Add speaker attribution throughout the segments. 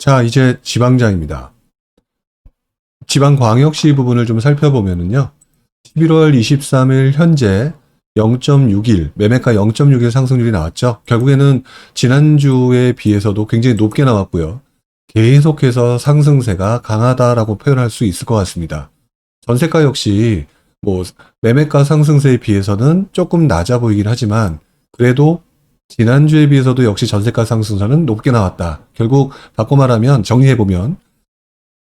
Speaker 1: 자, 이제 지방장입니다. 지방광역시 부분을 좀 살펴보면은요. 11월 23일 현재 0.6일, 매매가 0.6일 상승률이 나왔죠. 결국에는 지난주에 비해서도 굉장히 높게 나왔고요. 계속해서 상승세가 강하다라고 표현할 수 있을 것 같습니다. 전세가 역시 매매가 상승세에 비해서는 조금 낮아 보이긴 하지만 그래도 지난주에 비해서도 역시 전세가 상승세는 높게 나왔다. 결국 바꿔 말하면 정리해보면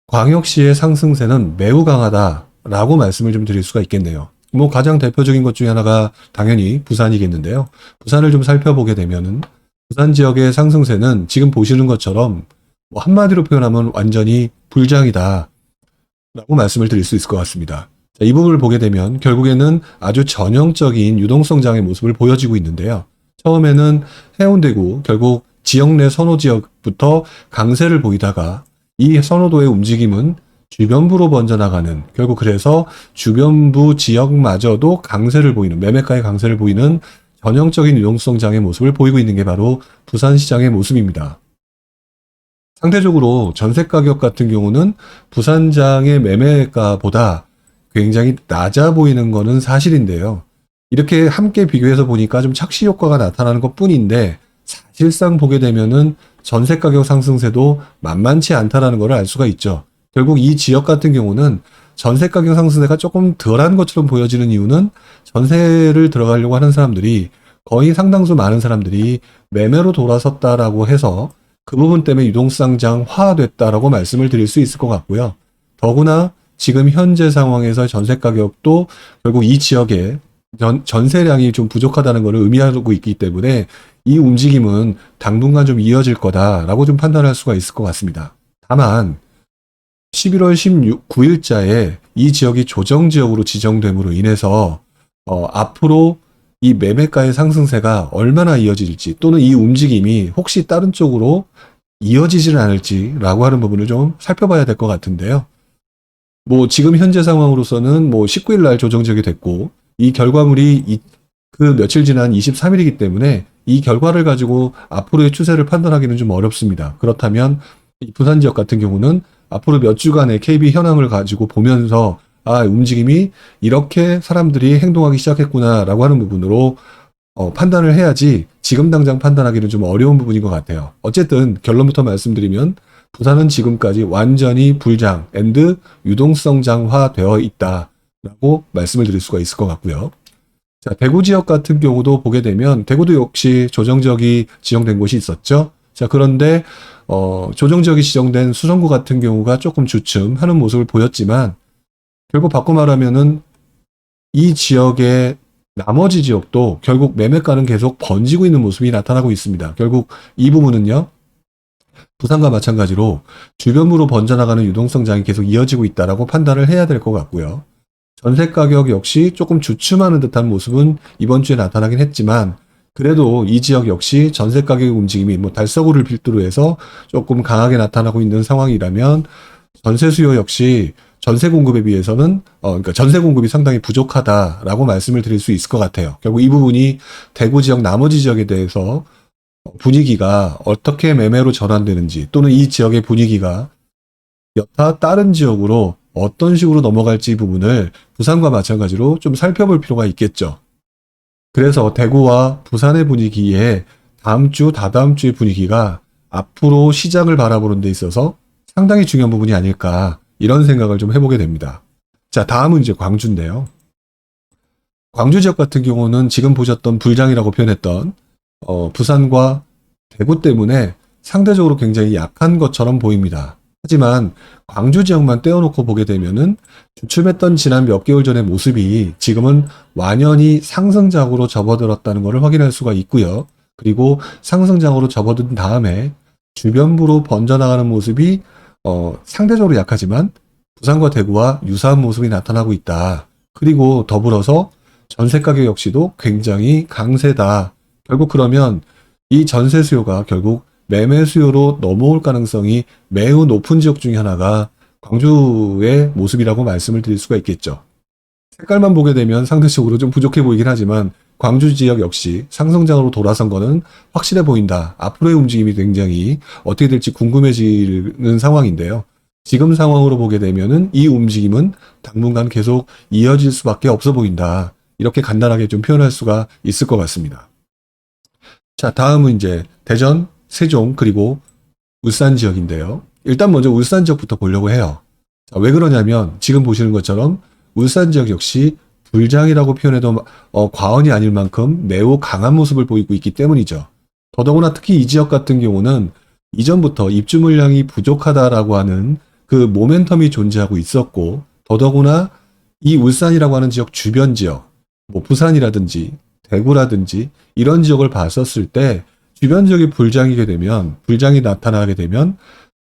Speaker 1: 광역시의 상승세는 매우 강하다라고 말씀을 좀 드릴 수가 있겠네요. 가장 대표적인 것 중에 하나가 당연히 부산이겠는데요. 부산을 좀 살펴보게 되면은 부산 지역의 상승세는 지금 보시는 것처럼 한마디로 표현하면 완전히 불장이다 라고 말씀을 드릴 수 있을 것 같습니다. 자, 이 부분을 보게 되면 결국에는 아주 전형적인 유동성장의 모습을 보여지고 있는데요. 처음에는 해운대구 결국 지역 내 선호 지역부터 강세를 보이다가 이 선호도의 움직임은 주변부로 번져나가는, 결국 그래서 주변부 지역마저도 강세를 보이는, 매매가의 강세를 보이는 전형적인 유동성장의 모습을 보이고 있는 게 바로 부산시장의 모습입니다. 상대적으로 전세가격 같은 경우는 부산장의 매매가보다 굉장히 낮아 보이는 것은 사실인데요. 이렇게 함께 비교해서 보니까 좀 착시 효과가 나타나는 것 뿐인데 사실상 보게 되면은 전세가격 상승세도 만만치 않다라는 걸 알 수가 있죠. 결국 이 지역 같은 경우는 전세가격 상승세가 조금 덜한 것처럼 보여지는 이유는 전세를 들어가려고 하는 사람들이 거의 상당수 많은 사람들이 매매로 돌아섰다라고 해서 그 부분 때문에 유동성장화됐다라고 말씀을 드릴 수 있을 것 같고요. 더구나 지금 현재 상황에서 전세가격도 결국 이 지역에 전세량이 좀 부족하다는 것을 의미하고 있기 때문에 이 움직임은 당분간 좀 이어질 거다라고 좀 판단할 수가 있을 것 같습니다. 다만 11월 9일자에 이 지역이 조정지역으로 지정됨으로 인해서 앞으로 이 매매가의 상승세가 얼마나 이어질지 또는 이 움직임이 혹시 다른 쪽으로 이어지지는 않을지라고 하는 부분을 좀 살펴봐야 될 것 같은데요. 지금 현재 상황으로서는 19일 날 조정지역이 됐고 이 결과물이 그 며칠 지난 23일이기 때문에 이 결과를 가지고 앞으로의 추세를 판단하기는 좀 어렵습니다. 그렇다면 이 부산 지역 같은 경우는 앞으로 몇 주간의 KB 현황을 가지고 보면서 움직임이 이렇게 사람들이 행동하기 시작했구나라고 하는 부분으로 판단을 해야지 지금 당장 판단하기는 좀 어려운 부분인 것 같아요. 어쨌든 결론부터 말씀드리면 부산은 지금까지 완전히 불장 앤드 유동성장화 되어 있다라고 말씀을 드릴 수가 있을 것 같고요. 자, 대구 지역 같은 경우도 보게 되면 대구도 역시 조정지역이 지정된 곳이 있었죠. 자, 그런데 조정지역이 지정된 수성구 같은 경우가 조금 주춤하는 모습을 보였지만 결국 바꿔 말하면은 이 지역의 나머지 지역도 결국 매매가는 계속 번지고 있는 모습이 나타나고 있습니다. 결국 이 부분은요. 부산과 마찬가지로 주변부로 번져나가는 유동성장이 계속 이어지고 있다라고 판단을 해야 될 것 같고요. 전세가격 역시 조금 주춤하는 듯한 모습은 이번 주에 나타나긴 했지만 그래도 이 지역 역시 전세가격의 움직임이 달서구를 필두로 해서 조금 강하게 나타나고 있는 상황이라면 전세 수요 역시 전세 공급에 비해서는 그러니까 전세 공급이 상당히 부족하다라고 말씀을 드릴 수 있을 것 같아요. 결국 이 부분이 대구 지역 나머지 지역에 대해서 분위기가 어떻게 매매로 전환되는지 또는 이 지역의 분위기가 여타 다른 지역으로 어떤 식으로 넘어갈지 부분을 부산과 마찬가지로 좀 살펴볼 필요가 있겠죠. 그래서 대구와 부산의 분위기에 다음 주, 다다음 주의 분위기가 앞으로 시장을 바라보는 데 있어서 상당히 중요한 부분이 아닐까 이런 생각을 좀 해보게 됩니다. 자, 다음은 이제 광주인데요. 광주 지역 같은 경우는 지금 보셨던 불장이라고 표현했던 부산과 대구 때문에 상대적으로 굉장히 약한 것처럼 보입니다. 하지만 광주 지역만 떼어놓고 보게 되면은 주춤했던 지난 몇 개월 전의 모습이 지금은 완연히 상승장으로 접어들었다는 것을 확인할 수가 있고요. 그리고 상승장으로 접어든 다음에 주변부로 번져나가는 모습이 상대적으로 약하지만 부산과 대구와 유사한 모습이 나타나고 있다. 그리고 더불어서 전세가격 역시도 굉장히 강세다. 결국 그러면 이 전세 수요가 결국 매매 수요로 넘어올 가능성이 매우 높은 지역 중에 하나가 광주의 모습이라고 말씀을 드릴 수가 있겠죠. 색깔만 보게 되면 상대적으로 좀 부족해 보이긴 하지만 광주 지역 역시 상승장으로 돌아선 거는 확실해 보인다. 앞으로의 움직임이 굉장히 어떻게 될지 궁금해지는 상황인데요. 지금 상황으로 보게 되면은 이 움직임은 당분간 계속 이어질 수밖에 없어 보인다. 이렇게 간단하게 좀 표현할 수가 있을 것 같습니다. 자, 다음은 이제 대전, 세종, 그리고 울산 지역인데요. 일단 먼저 울산 지역부터 보려고 해요. 자, 왜 그러냐면 지금 보시는 것처럼 울산 지역 역시 불장이라고 표현해도 과언이 아닐 만큼 매우 강한 모습을 보이고 있기 때문이죠. 더더구나 특히 이 지역 같은 경우는 이전부터 입주 물량이 부족하다라고 하는 그 모멘텀이 존재하고 있었고, 더더구나 이 울산이라고 하는 지역 주변 지역, 뭐 부산이라든지 대구라든지 이런 지역을 봤었을 때 주변 지역이 불장이 나타나게 되면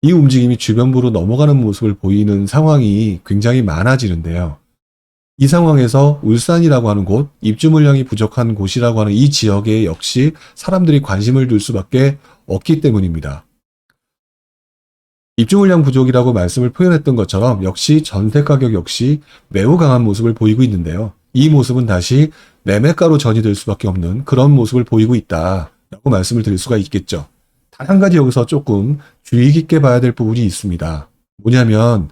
Speaker 1: 이 움직임이 주변부로 넘어가는 모습을 보이는 상황이 굉장히 많아지는데요. 이 상황에서 울산이라고 하는 곳, 입주 물량이 부족한 곳이라고 하는 이 지역에 역시 사람들이 관심을 둘 수밖에 없기 때문입니다. 입주 물량 부족이라고 말씀을 표현했던 것처럼 역시 전세 가격 역시 매우 강한 모습을 보이고 있는데요. 이 모습은 다시 매매가로 전이될 수밖에 없는 그런 모습을 보이고 있다라고 말씀을 드릴 수가 있겠죠. 단 한 가지 여기서 조금 주의 깊게 봐야 될 부분이 있습니다. 뭐냐면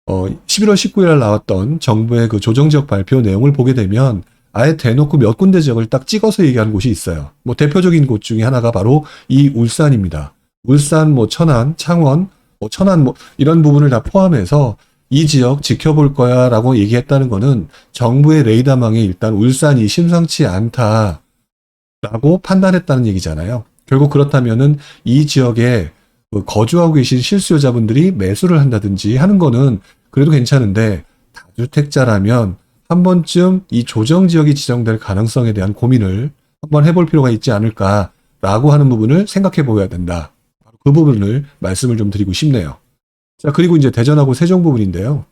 Speaker 1: 11월 19일 날 나왔던 정부의 그 조정지역 발표 내용을 보게 되면 아예 대놓고 몇 군데 지역을 딱 찍어서 얘기하는 곳이 있어요. 뭐 대표적인 곳 중에 하나가 바로 이 울산입니다. 울산, 뭐 천안, 창원, 천안 이런 부분을 다 포함해서 이 지역 지켜볼 거야 라고 얘기했다는 거는 정부의 레이더망에 일단 울산이 심상치 않다라고 판단했다는 얘기잖아요. 결국 그렇다면은 이 지역에 거주하고 계신 실수요자분들이 매수를 한다든지 하는 거는 그래도 괜찮은데 다주택자라면 한 번쯤 이 조정지역이 지정될 가능성에 대한 고민을 한번 해볼 필요가 있지 않을까라고 하는 부분을 생각해 보아야 된다. 그 부분을 말씀을 좀 드리고 싶네요. 자, 그리고 이제 대전하고 세종 부분인데요.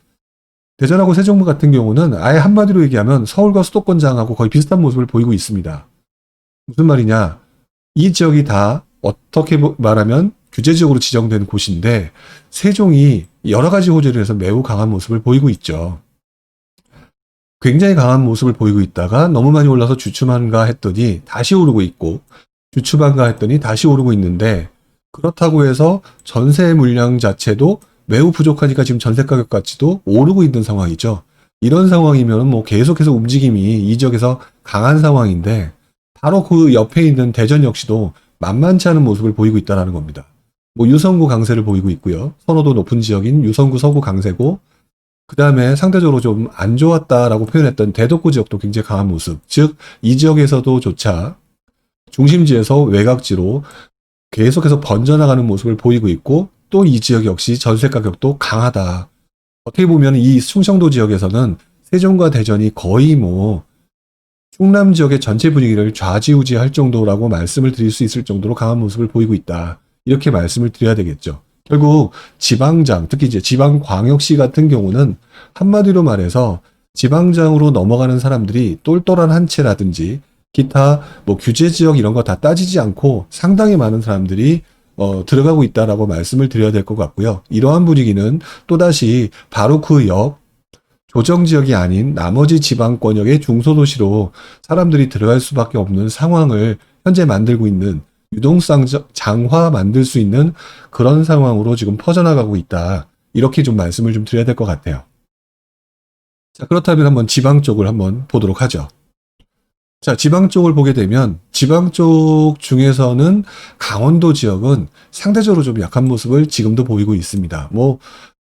Speaker 1: 대전하고 세종 같은 경우는 아예 한마디로 얘기하면 서울과 수도권장하고 거의 비슷한 모습을 보이고 있습니다. 무슨 말이냐? 이 지역이 다 어떻게 말하면 규제지역으로 지정된 곳인데 세종이 여러 가지 호재를 해서 매우 강한 모습을 보이고 있죠. 굉장히 강한 모습을 보이고 있다가 너무 많이 올라서 주춤한가 했더니 다시 오르고 있고 주춤한가 했더니 다시 오르고 있는데 그렇다고 해서 전세 물량 자체도 매우 부족하니까 지금 전세 가격 가치도 오르고 있는 상황이죠. 이런 상황이면 뭐 계속해서 움직임이 이 지역에서 강한 상황인데 바로 그 옆에 있는 대전 역시도 만만치 않은 모습을 보이고 있다는 겁니다. 뭐 유성구 강세를 보이고 있고요. 선호도 높은 지역인 유성구 서구 강세고 그 다음에 상대적으로 좀 안 좋았다라고 표현했던 대덕구 지역도 굉장히 강한 모습. 즉 이 지역에서도 조차 중심지에서 외곽지로 계속해서 번져나가는 모습을 보이고 있고 또 이 지역 역시 전세 가격도 강하다. 어떻게 보면 이 충청도 지역에서는 세종과 대전이 거의 뭐 충남 지역의 전체 분위기를 좌지우지할 정도라고 말씀을 드릴 수 있을 정도로 강한 모습을 보이고 있다. 이렇게 말씀을 드려야 되겠죠. 결국 지방장, 특히 이제 지방광역시 같은 경우는 한마디로 말해서 지방장으로 넘어가는 사람들이 똘똘한 한 채라든지 기타 뭐 규제 지역 이런 거 다 따지지 않고 상당히 많은 사람들이 들어가고 있다라고 말씀을 드려야 될 것 같고요. 이러한 분위기는 또다시 바로 그 옆 조정지역이 아닌 나머지 지방권역의 중소도시로 사람들이 들어갈 수밖에 없는 상황을 현재 만들고 있는 유동성 장화 만들 수 있는 그런 상황으로 지금 퍼져나가고 있다. 이렇게 좀 말씀을 좀 드려야 될 것 같아요. 자, 그렇다면 한번 지방 쪽을 한번 보도록 하죠. 자, 지방 쪽을 보게 되면 지방 쪽 중에서는 강원도 지역은 상대적으로 좀 약한 모습을 지금도 보이고 있습니다. 뭐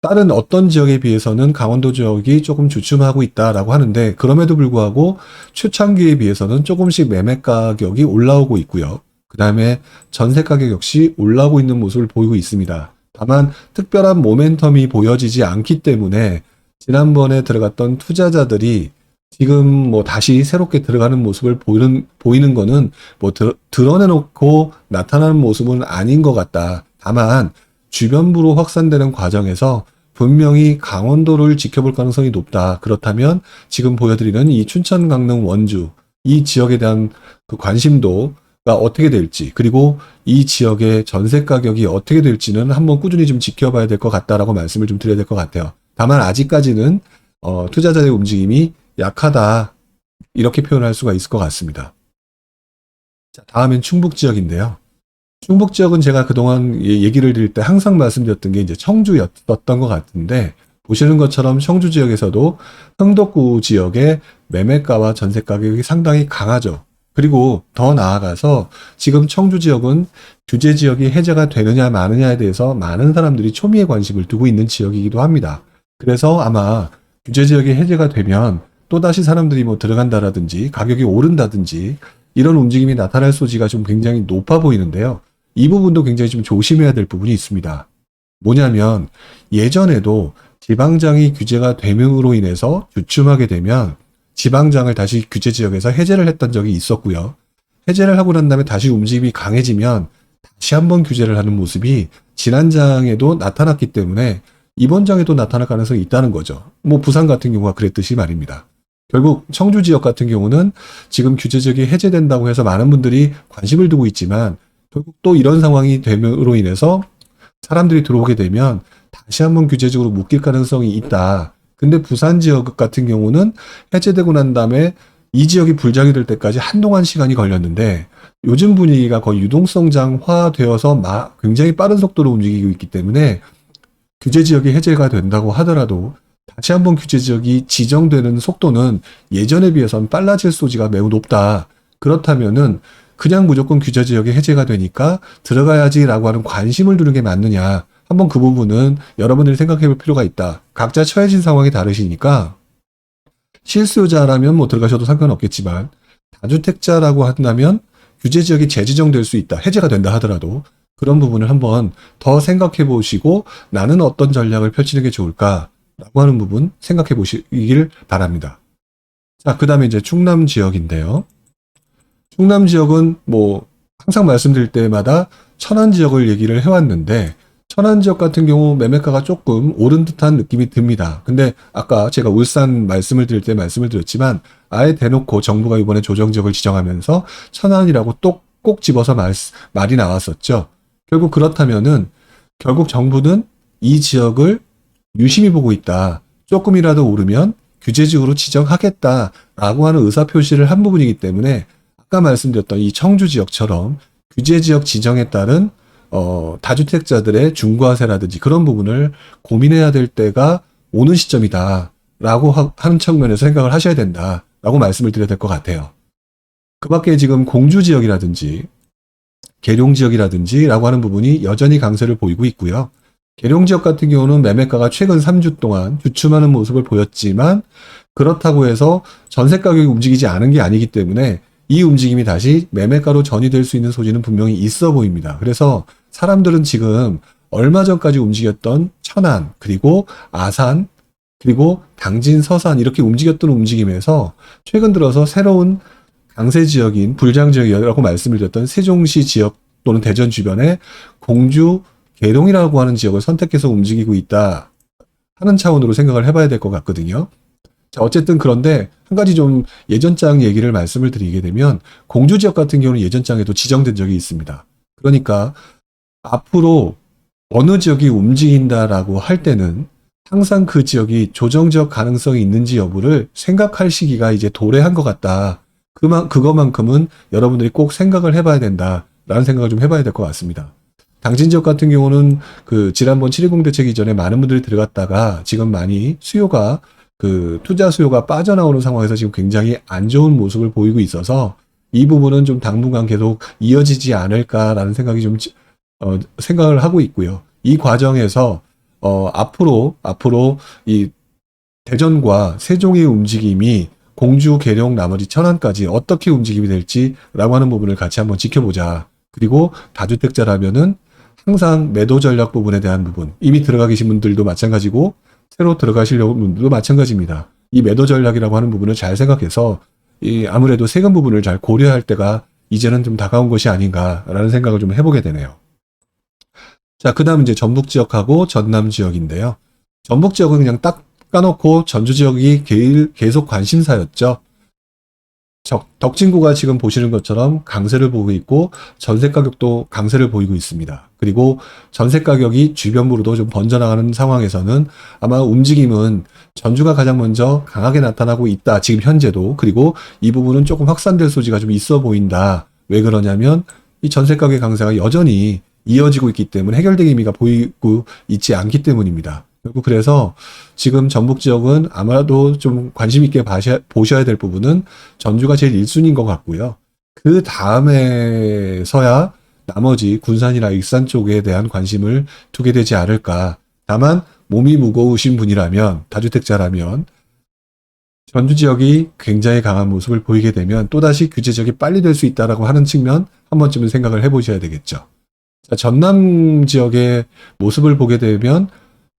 Speaker 1: 다른 어떤 지역에 비해서는 강원도 지역이 조금 주춤하고 있다라고 하는데 그럼에도 불구하고 초창기에 비해서는 조금씩 매매 가격이 올라오고 있고요. 그 다음에 전세 가격 역시 올라오고 있는 모습을 보이고 있습니다. 다만 특별한 모멘텀이 보여지지 않기 때문에 지난번에 들어갔던 투자자들이 지금 뭐 다시 새롭게 들어가는 모습을 보이는 거는 뭐 드러내놓고 나타나는 모습은 아닌 것 같다. 다만 주변부로 확산되는 과정에서 분명히 강원도를 지켜볼 가능성이 높다. 그렇다면 지금 보여드리는 이 춘천, 강릉, 원주 이 지역에 대한 그 관심도가 어떻게 될지 그리고 이 지역의 전세 가격이 어떻게 될지는 한번 꾸준히 좀 지켜봐야 될 것 같다라고 말씀을 좀 드려야 될 것 같아요. 다만 아직까지는 투자자의 움직임이 약하다 이렇게 표현할 수가 있을 것 같습니다. 자, 다음엔 충북 지역인데요. 충북 지역은 제가 그동안 얘기를 드릴 때 항상 말씀드렸던 게 이제 청주였던 것 같은데, 보시는 것처럼 청주 지역에서도 흥덕구 지역의 매매가와 전세 가격이 상당히 강하죠. 그리고 더 나아가서 지금 청주 지역은 규제 지역이 해제가 되느냐 마느냐에 대해서 많은 사람들이 초미의 관심을 두고 있는 지역이기도 합니다. 그래서 아마 규제 지역이 해제가 되면 또다시 사람들이 뭐 들어간다라든지 가격이 오른다든지 이런 움직임이 나타날 소지가 좀 굉장히 높아 보이는데요. 이 부분도 굉장히 좀 조심해야 될 부분이 있습니다. 뭐냐면 예전에도 지방장이 규제가 됨으로 인해서 주춤하게 되면 지방장을 다시 규제 지역에서 해제를 했던 적이 있었고요. 해제를 하고 난 다음에 다시 움직임이 강해지면 다시 한번 규제를 하는 모습이 지난 장에도 나타났기 때문에 이번 장에도 나타날 가능성이 있다는 거죠. 뭐 부산 같은 경우가 그랬듯이 말입니다. 결국 청주 지역 같은 경우는 지금 규제 지역이 해제된다고 해서 많은 분들이 관심을 두고 있지만 결국 또 이런 상황이 됨으로 인해서 사람들이 들어오게 되면 다시 한번 규제적으로 묶일 가능성이 있다. 근데 부산 지역 같은 경우는 해제되고 난 다음에 이 지역이 불장이 될 때까지 한동안 시간이 걸렸는데 요즘 분위기가 거의 유동성장화되어서 굉장히 빠른 속도로 움직이고 있기 때문에 규제 지역이 해제가 된다고 하더라도 다시 한번 규제 지역이 지정되는 속도는 예전에 비해서는 빨라질 소지가 매우 높다. 그렇다면은 그냥 무조건 규제 지역이 해제가 되니까 들어가야지라고 하는 관심을 두는 게 맞느냐. 한번 그 부분은 여러분들이 생각해 볼 필요가 있다. 각자 처해진 상황이 다르시니까 실수요자라면 뭐 들어가셔도 상관없겠지만 다주택자라고 한다면 규제 지역이 재지정될 수 있다. 해제가 된다 하더라도 그런 부분을 한번 더 생각해 보시고 나는 어떤 전략을 펼치는 게 좋을까라고 하는 부분 생각해 보시길 바랍니다. 자, 그 다음에 이제 충남 지역인데요. 충남 지역은 뭐 항상 말씀드릴 때마다 천안 지역을 얘기를 해왔는데 천안 지역 같은 경우 매매가가 조금 오른 듯한 느낌이 듭니다. 근데 아까 제가 울산 말씀을 드릴 때 말씀을 드렸지만 아예 대놓고 정부가 이번에 조정지역을 지정하면서 천안이라고 또 꼭 집어서 말이 나왔었죠. 결국 그렇다면은 결국 정부는 이 지역을 유심히 보고 있다. 조금이라도 오르면 규제지역으로 지정하겠다라고 하는 의사표시를 한 부분이기 때문에 아까 말씀드렸던 이 청주 지역처럼 규제지역 지정에 따른 다주택자들의 중과세라든지 그런 부분을 고민해야 될 때가 오는 시점이다라고 하는 측면에서 생각을 하셔야 된다라고 말씀을 드려야 될 것 같아요. 그 밖에 지금 공주 지역이라든지 계룡 지역이라든지라고 하는 부분이 여전히 강세를 보이고 있고요. 계룡 지역 같은 경우는 매매가가 최근 3주 동안 주춤하는 모습을 보였지만 그렇다고 해서 전세 가격이 움직이지 않은 게 아니기 때문에 이 움직임이 다시 매매가로 전이될 수 있는 소지는 분명히 있어 보입니다. 그래서 사람들은 지금 얼마 전까지 움직였던 천안, 그리고 아산, 그리고 당진, 서산 이렇게 움직였던 움직임에서 최근 들어서 새로운 강세 지역인 불장 지역이라고 말씀을 드렸던 세종시 지역 또는 대전 주변에 공주, 계룡이라고 하는 지역을 선택해서 움직이고 있다 하는 차원으로 생각을 해봐야 될 것 같거든요. 자, 어쨌든 그런데 한 가지 좀 예전장 얘기를 말씀을 드리게 되면 공주 지역 같은 경우는 예전장에도 지정된 적이 있습니다. 그러니까 앞으로 어느 지역이 움직인다라고 할 때는 항상 그 지역이 조정적 가능성이 있는지 여부를 생각할 시기가 이제 도래한 것 같다. 그것만큼은 여러분들이 꼭 생각을 해봐야 된다라는 생각을 좀 해봐야 될 것 같습니다. 당진 지역 같은 경우는 그 지난번 7.10 대책 이전에 많은 분들이 들어갔다가 지금 많이 수요가 투자 수요가 빠져나오는 상황에서 지금 굉장히 안 좋은 모습을 보이고 있어서 이 부분은 좀 당분간 계속 이어지지 않을까라는 생각이 좀 생각을 하고 있고요. 이 과정에서 앞으로 이 대전과 세종의 움직임이 공주, 계룡, 나머지 천안까지 어떻게 움직임이 될지라고 하는 부분을 같이 한번 지켜보자. 그리고 다주택자라면은 항상 매도 전략 부분에 대한 부분, 이미 들어가 계신 분들도 마찬가지고 새로 들어가시려는 분들도 마찬가지입니다. 이 매도 전략이라고 하는 부분을 잘 생각해서 아무래도 세금 부분을 잘 고려할 때가 이제는 좀 다가온 것이 아닌가라는 생각을 좀 해보게 되네요. 자, 그 다음 이제 전북 지역하고 전남 지역인데요. 전북 지역은 그냥 딱 까놓고 전주 지역이 계속 관심사였죠. 덕진구가 지금 보시는 것처럼 강세를 보이고 있고 전세 가격도 강세를 보이고 있습니다. 그리고 전세 가격이 주변부로도 좀 번져나가는 상황에서는 아마 움직임은 전주가 가장 먼저 강하게 나타나고 있다. 지금 현재도. 그리고 이 부분은 조금 확산될 소지가 좀 있어 보인다 왜 그러냐면 이 전세 가격 강세가 여전히 이어지고 있기 때문에 해결될 의미가 보이고 있지 않기 때문입니다. 결국 그래서 지금 전북 지역은 아마도 좀 관심 있게 보셔야 될 부분은 전주가 제일 1순위인 것 같고요. 그 다음에서야 나머지 군산이나 익산 쪽에 대한 관심을 두게 되지 않을까. 다만 몸이 무거우신 분이라면, 다주택자라면 전주 지역이 굉장히 강한 모습을 보이게 되면 또다시 규제 지역이 빨리 될 수 있다라고 하는 측면 한 번쯤은 생각을 해보셔야 되겠죠. 자, 전남 지역의 모습을 보게 되면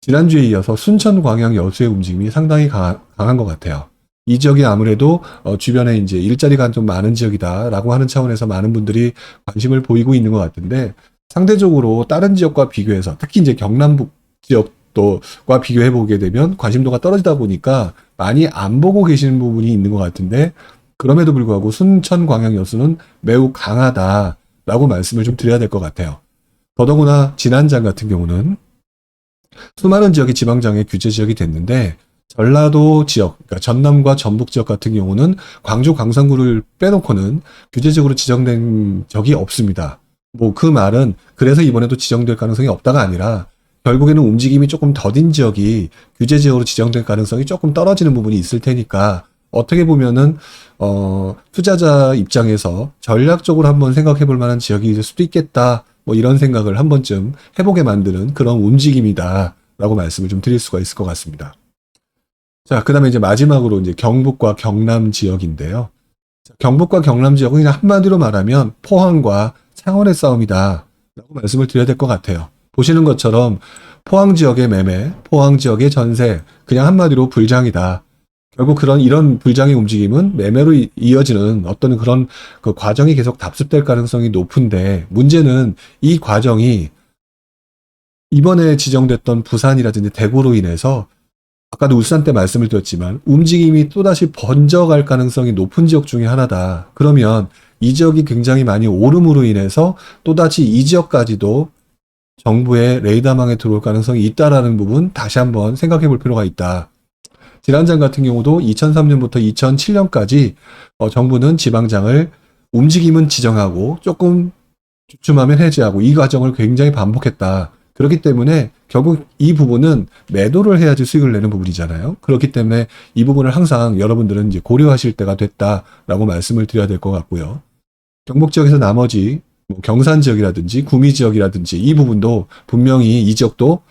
Speaker 1: 지난주에 이어서 순천, 광양, 여수의 움직임이 상당히 강한 것 같아요. 이 지역이 아무래도 주변에 이제 일자리가 좀 많은 지역이다라고 하는 차원에서 많은 분들이 관심을 보이고 있는 것 같은데, 상대적으로 다른 지역과 비교해서 특히 이제 경남북 지역과 비교해 보게 되면 관심도가 떨어지다 보니까 많이 안 보고 계시는 부분이 있는 것 같은데, 그럼에도 불구하고 순천, 광양, 여수는 매우 강하다라고 말씀을 좀 드려야 될 것 같아요. 더더구나 지난장 같은 경우는 수많은 지역이 지방장애 규제 지역이 됐는데, 전라도 지역, 그러니까 전남과 전북 지역 같은 경우는 광주, 광산구를 빼놓고는 규제적으로 지정된 적이 없습니다. 뭐 그 말은 그래서 이번에도 지정될 가능성이 없다가 아니라 결국에는 움직임이 조금 더딘 지역이 규제 지역으로 지정될 가능성이 조금 떨어지는 부분이 있을 테니까, 어떻게 보면은 투자자 입장에서 전략적으로 한번 생각해 볼 만한 지역이 될 수도 있겠다, 뭐 이런 생각을 한 번쯤 해보게 만드는 그런 움직임이다 라고 말씀을 좀 드릴 수가 있을 것 같습니다. 자, 그 다음에 이제 마지막으로 이제 경북과 경남 지역인데요. 경북과 경남 지역은 그냥 한마디로 말하면 포항과 창원의 싸움이다 라고 말씀을 드려야 될 것 같아요. 보시는 것처럼 포항 지역의 매매, 포항 지역의 전세, 그냥 한마디로 불장이다. 결국 이런 불장의 움직임은 매매로 이어지는 어떤 그런 그 과정이 계속 답습될 가능성이 높은데, 문제는 이 과정이 이번에 지정됐던 부산이라든지 대구로 인해서 아까도 울산 때 말씀을 드렸지만 움직임이 또다시 번져갈 가능성이 높은 지역 중에 하나다. 그러면 이 지역이 굉장히 많이 오름으로 인해서 또다시 이 지역까지도 정부의 레이더망에 들어올 가능성이 있다라는 부분 다시 한번 생각해 볼 필요가 있다. 지난장 같은 경우도 2003년부터 2007년까지 정부는 지방장을 움직임은 지정하고 조금 주춤하면 해제하고 이 과정을 굉장히 반복했다. 그렇기 때문에 결국 이 부분은 매도를 해야지 수익을 내는 부분이잖아요. 그렇기 때문에 이 부분을 항상 여러분들은 이제 고려하실 때가 됐다라고 말씀을 드려야 될 것 같고요. 경북 지역에서 나머지 경산 지역이라든지 구미 지역이라든지 이 부분도 분명히 이 지역도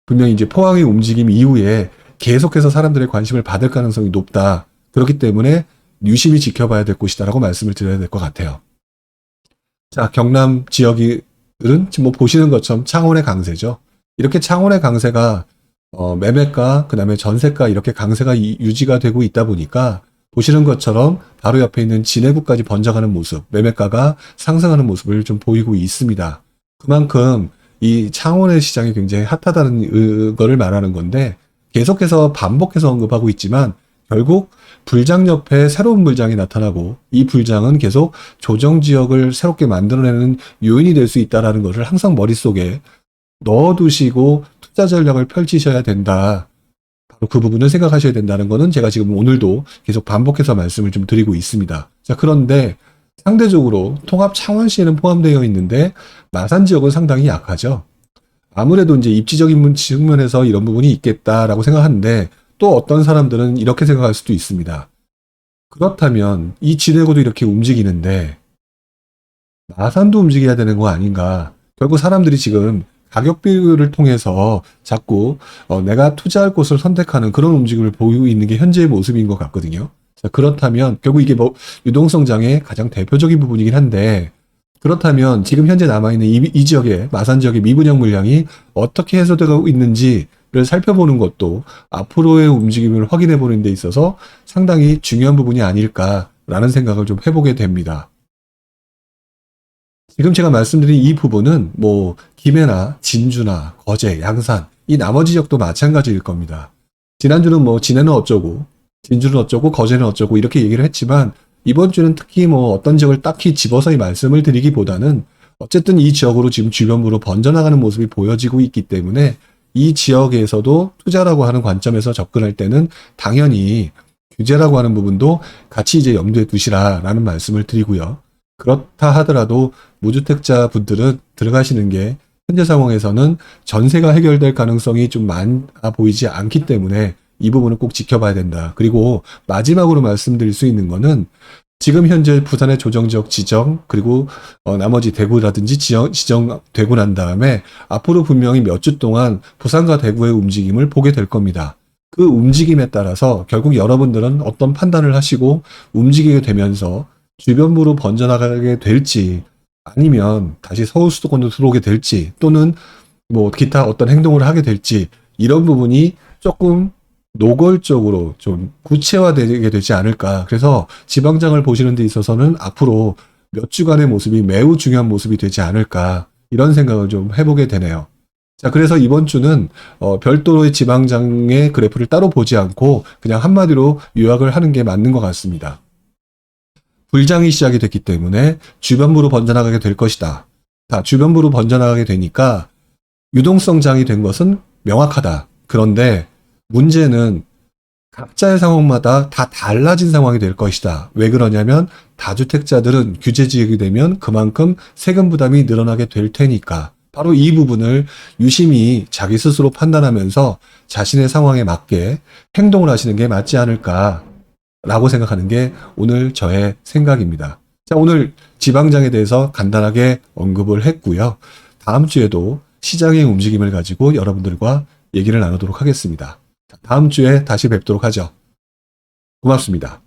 Speaker 1: 분명히 이제 포항의 움직임 이후에 계속해서 사람들의 관심을 받을 가능성이 높다. 그렇기 때문에 유심히 지켜봐야 될 곳이다라고 말씀을 드려야 될 것 같아요. 자, 경남 지역들은 지금 뭐 보시는 것처럼 창원의 강세죠. 이렇게 창원의 강세가 매매가, 그 다음에 전세가 이렇게 강세가 유지가 되고 있다 보니까 보시는 것처럼 바로 옆에 있는 진해구까지 번져가는 모습, 매매가가 상승하는 모습을 좀 보이고 있습니다. 그만큼 이 창원의 시장이 굉장히 핫하다는 거를 말하는 건데, 계속해서 반복해서 언급하고 있지만 결국 불장 옆에 새로운 불장이 나타나고 이 불장은 계속 조정 지역을 새롭게 만들어내는 요인이 될 수 있다는 것을 항상 머릿속에 넣어두시고 투자 전략을 펼치셔야 된다. 바로 그 부분을 생각하셔야 된다는 것은 제가 지금 오늘도 계속 반복해서 말씀을 좀 드리고 있습니다. 자, 그런데 상대적으로 통합 창원시에는 포함되어 있는데 마산 지역은 상당히 약하죠. 아무래도 이제 입지적인 측면에서 이런 부분이 있겠다라고 생각하는데, 또 어떤 사람들은 이렇게 생각할 수도 있습니다. 그렇다면 이 진해구도 이렇게 움직이는데 마산도 움직여야 되는 거 아닌가? 결국 사람들이 지금 가격 비교를 통해서 자꾸 내가 투자할 곳을 선택하는 그런 움직임을 보이고 있는 게 현재의 모습인 것 같거든요. 자, 그렇다면 결국 이게 뭐 유동성 장애의 가장 대표적인 부분이긴 한데, 그렇다면 지금 현재 남아있는 이 지역의 마산 지역의 미분양 물량이 어떻게 해소되고 있는지를 살펴보는 것도 앞으로의 움직임을 확인해 보는 데 있어서 상당히 중요한 부분이 아닐까라는 생각을 좀 해보게 됩니다. 지금 제가 말씀드린 이 부분은 뭐 김해나 진주나 거제, 양산 이 나머지 지역도 마찬가지일 겁니다. 지난주는 뭐 진해는 어쩌고 진주는 어쩌고 거제는 어쩌고 이렇게 얘기를 했지만, 이번 주는 특히 뭐 어떤 지역을 딱히 집어서 이 말씀을 드리기보다는 어쨌든 이 지역으로 지금 주변부로 번져나가는 모습이 보여지고 있기 때문에 이 지역에서도 투자라고 하는 관점에서 접근할 때는 당연히 규제라고 하는 부분도 같이 이제 염두에 두시라라는 말씀을 드리고요. 그렇다 하더라도 무주택자 분들은 들어가시는 게 현재 상황에서는 전세가 해결될 가능성이 좀 많아 보이지 않기 때문에 이 부분은 꼭 지켜봐야 된다. 그리고 마지막으로 말씀드릴 수 있는 거는 지금 현재 부산의 조정지역 지정 그리고 나머지 대구라든지 지정되고 난 다음에 앞으로 분명히 몇 주 동안 부산과 대구의 움직임을 보게 될 겁니다. 그 움직임에 따라서 결국 여러분들은 어떤 판단을 하시고 움직이게 되면서 주변부로 번져나가게 될지 아니면 다시 서울 수도권으로 들어오게 될지 또는 뭐 기타 어떤 행동을 하게 될지 이런 부분이 조금 노골적으로 좀 구체화되게 되지 않을까. 그래서 지방장을 보시는 데 있어서는 앞으로 몇 주간의 모습이 매우 중요한 모습이 되지 않을까. 이런 생각을 좀 해보게 되네요. 자, 그래서 이번 주는 별도의 지방장의 그래프를 따로 보지 않고 그냥 한마디로 요약을 하는 게 맞는 것 같습니다. 불장이 시작이 됐기 때문에 주변부로 번져나가게 될 것이다. 자, 주변부로 번져나가게 되니까 유동성 장이 된 것은 명확하다. 그런데 문제는 각자의 상황마다 다 달라진 상황이 될 것이다. 왜 그러냐면 다주택자들은 규제 지역이 되면 그만큼 세금 부담이 늘어나게 될 테니까. 바로 이 부분을 유심히 자기 스스로 판단하면서 자신의 상황에 맞게 행동을 하시는 게 맞지 않을까라고 생각하는 게 오늘 저의 생각입니다. 자, 오늘 지방장에 대해서 간단하게 언급을 했고요. 다음 주에도 시장의 움직임을 가지고 여러분들과 얘기를 나누도록 하겠습니다. 다음 주에 다시 뵙도록 하죠. 고맙습니다.